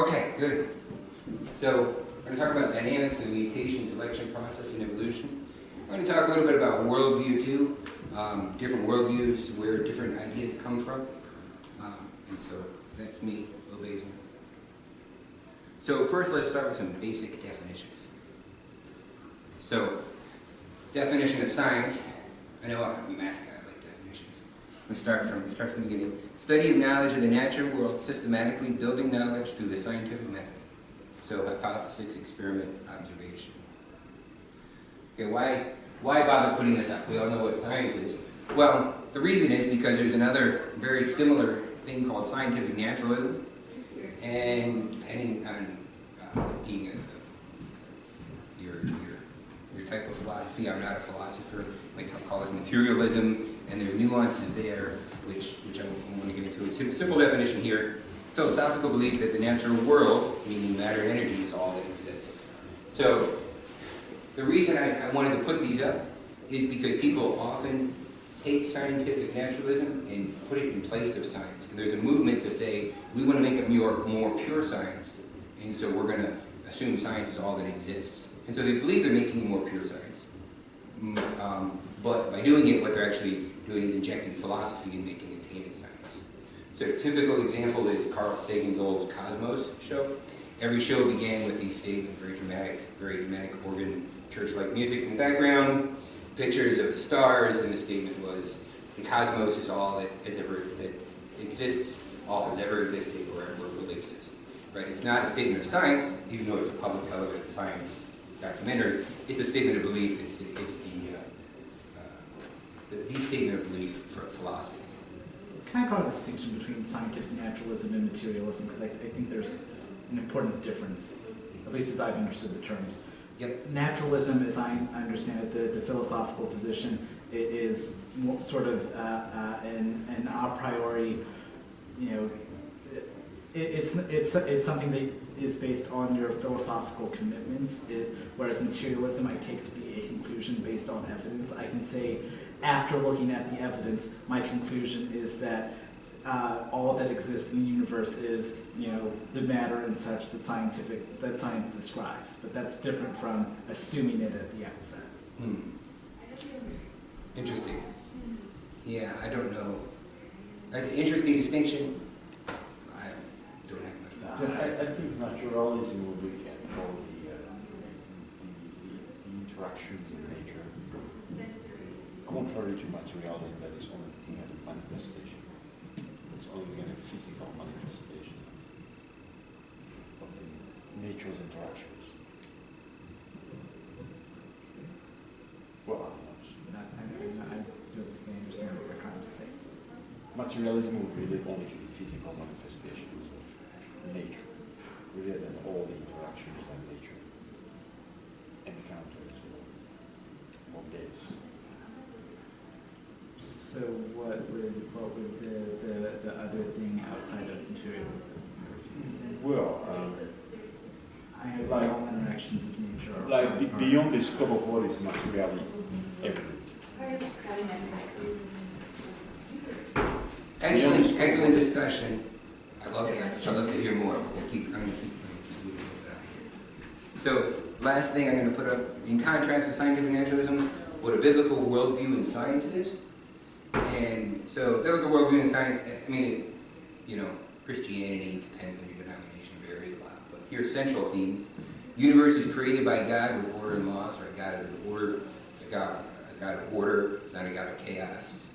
Okay, good. So we're going to talk about dynamics of the mutation selection process and evolution. I'm going to talk a little bit about worldview too, different worldviews, where different ideas come from. And so that's me, Will Basil. So first let's start with some basic definitions. So, definition of science. I know I'm a math guy, I like definitions. Let's start from the beginning. Study of knowledge of the natural world, systematically building knowledge through the scientific method. So hypothesis, experiment, observation. Okay, why bother putting this up? We all know what science is. Well, the reason is because there's another very similar thing called scientific naturalism, and depending on being your type of philosophy, I'm not a philosopher, I might call this materialism, and there's nuances there which I don't want to get into. It's a simple definition here. Philosophical belief that the natural world, meaning matter and energy, is all that exists. So the reason I wanted to put these up is because people often take scientific naturalism and put it in place of science. And there's a movement to say, we want to make a more pure science, and so we're going to assume science is all that exists. And so they believe they're making more pure science. But by doing it, what they're actually doing is injecting philosophy and making it tainted science. So a typical example is Carl Sagan's old Cosmos show. Every show began with these statements, very dramatic organ, church-like music in the background, pictures of the stars, and the statement was, the cosmos is all that exists, all has ever existed, or ever will exist. Right? It's not a statement of science, even though it's a public television science documentary. It's a statement of belief. It's the statement of belief for philosophy. Can I draw a distinction between scientific naturalism and materialism? Because I think there's an important difference, at least as I've understood the terms. Yep. Naturalism, as I understand it, the philosophical position, it is more sort of an a priori, it's something that is based on your philosophical commitments, whereas materialism I take to be a conclusion based on evidence. I can say, after looking at the evidence, my conclusion is that all that exists in the universe is, the matter and such that science describes. But that's different from assuming it at the outset. Interesting. Yeah, I don't know. That's an interesting distinction. I don't have much more. I think naturalism will look at all the interactions in nature, contrary to materialism that is only looking at the manifestation. It's only looking at a physical manifestation of the nature's interactions. Well, I don't understand what you're trying to say. Materialism will relate only to the physical manifestations of nature, rather than all the interactions that nature encounters or days. So what would the other thing outside of materialism? Well, I have like all interactions of nature. Like beyond the scope of what is materially evident. Excellent discussion. I love that. I'd love to hear more, but I'm going to keep moving a little bit out here. So, last thing I'm going to put up, in contrast to scientific naturalism, what a biblical worldview in science is. And so, biblical worldview in science, Christianity depends on your denomination, varies a lot. But here's central themes. Universe is created by God with order and laws, right? God is an order, a God of order, it's not a God of chaos.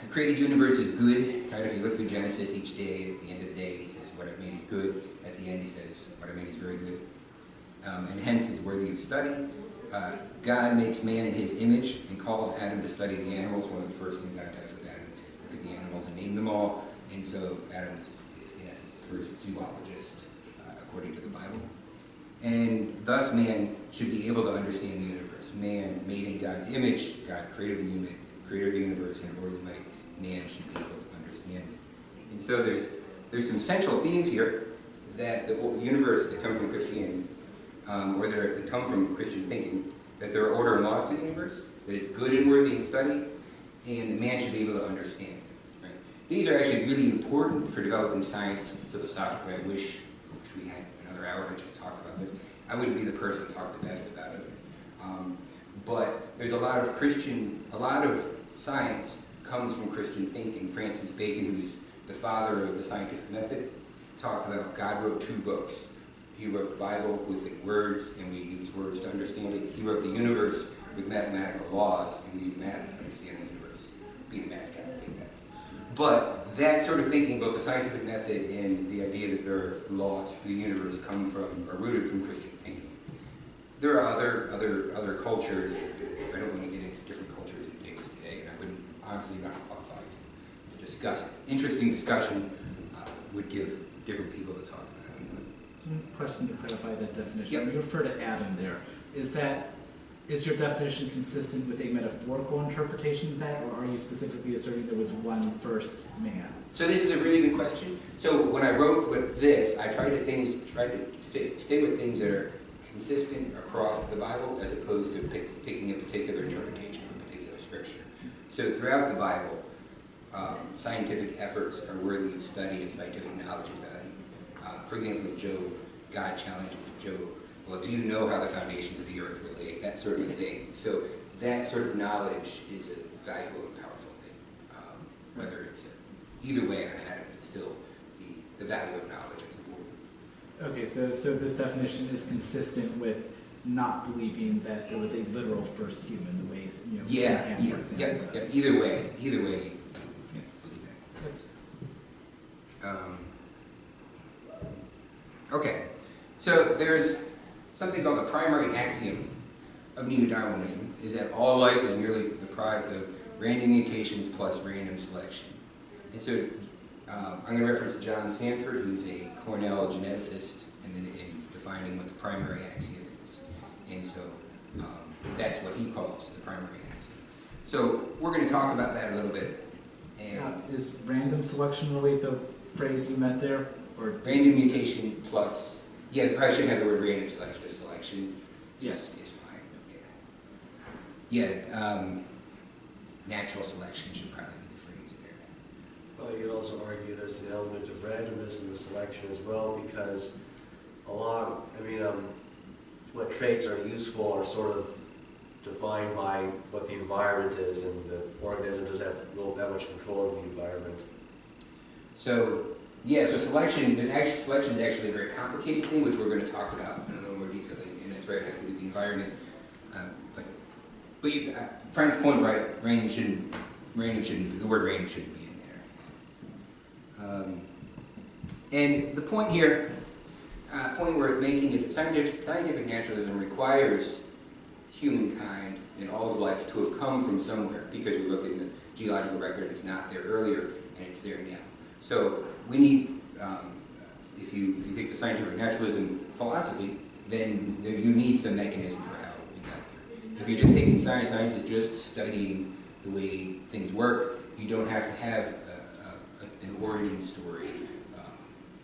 The created universe is good, right? If you look through Genesis each day, at the end of the day, he says, what I made is good. At the end, he says, what I made is very good. And hence, it's worthy of study. God makes man in his image and calls Adam to study the animals. One of the first things God does with Adam is look at the animals and name them all. And so Adam is, in essence, the first zoologist, according to the Bible. And thus, man should be able to understand the universe. Man made in God's image, God created the universe, and accordingly, man should be able to understand it. And so there's some central themes here that the universe that come from Christianity, or that come from Christian thinking, that there are order and laws to the universe, that it's good and worthy in study, and that man should be able to understand it. Right? These are actually really important for developing science philosophically. I wish we had another hour to just talk about this. I wouldn't be the person to talk the best about it. But there's a lot of science comes from Christian thinking. Francis Bacon, who's the father of the scientific method, talked about God wrote 2 books. He wrote the Bible with words, and we use words to understand it. He wrote the universe with mathematical laws, and we use math to understand the universe. Be the math guy, take that. But that sort of thinking, both the scientific method and the idea that there are laws for the universe come from, are rooted from Christian thinking. There are other cultures. I don't want to get into different cultures and things today, and I wouldn't, honestly, not qualified to discuss it. Interesting discussion would give different people to talk about it. So, question to clarify that definition. Yep. When you refer to Adam there, is your definition consistent with a metaphorical interpretation of that, or are you specifically asserting there was one first man? So this is a really good question. So when I wrote with this, I tried to stay with things that are consistent across the Bible, as opposed to picking a particular interpretation of a particular scripture. So throughout the Bible, scientific efforts are worthy of study and scientific knowledge is valued. For example, Job, God challenges Job, well, do you know how the foundations of the earth were laid? That sort of thing. So that sort of knowledge is a valuable and powerful thing. Whether it's either way on Adam, it's still the value of knowledge that's important. Okay, so this definition is consistent with not believing that there was a literal first human, the ways, you know, Abraham, for example, does. Either way, you believe that. Okay, so there's something called the primary axiom of neo-Darwinism, is that all life is merely the product of random mutations plus random selection. And so I'm going to reference John Sanford, who's a Cornell geneticist, in defining what the primary axiom is. And so that's what he calls the primary axiom. So we're going to talk about that a little bit. And is random selection really the phrase you meant there? Or random mutation plus, yeah, probably shouldn't have the word random selection, just selection is fine. Yeah, natural selection should probably be the phrase there. Well, you could also argue there's an element of randomness in the selection as well, because what traits are useful are sort of defined by what the environment is, and the organism doesn't have that much control over the environment. So, yeah, so selection is actually a very complicated thing, which we're going to talk about in a little more detail, and that's where it has to do with the environment. But Frank's point, right? The word random shouldn't be in there. And the point here, point worth making is that scientific naturalism requires humankind and all of life to have come from somewhere, because we look in the geological record, it's not there earlier, and it's there now. So we need, if you take the scientific naturalism philosophy, then you need some mechanism for how we got here. If you're just taking science is just studying the way things work. You don't have to have an origin story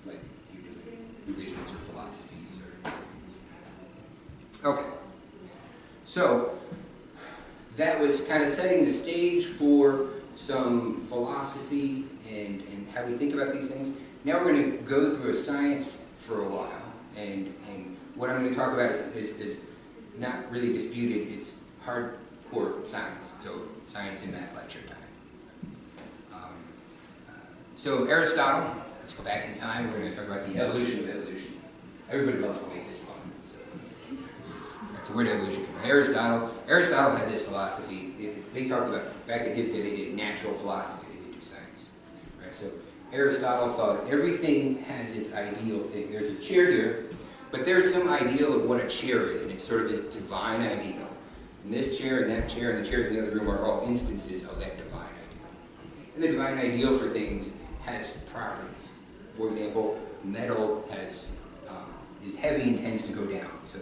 like your different religions or philosophies or things. Okay, so that was kind of setting the stage for some philosophy and how we think about these things. Now we're going to go through a science for a while, and what I'm going to talk about is not really disputed, it's hardcore science, so science and math lecture time. So Aristotle, let's go back in time, we're going to talk about the evolution of evolution. Everybody loves to make this fun. So that's the word evolution. Aristotle had this philosophy. They talked about, back in his day, they did natural philosophy, they didn't do science. Right? So Aristotle thought everything has its ideal thing. There's a chair here, but there's some ideal of what a chair is, and it's sort of this divine ideal. And this chair and that chair and the chairs in the other room are all instances of that divine ideal. And the divine ideal for things has properties. For example, metal is heavy and tends to go down. So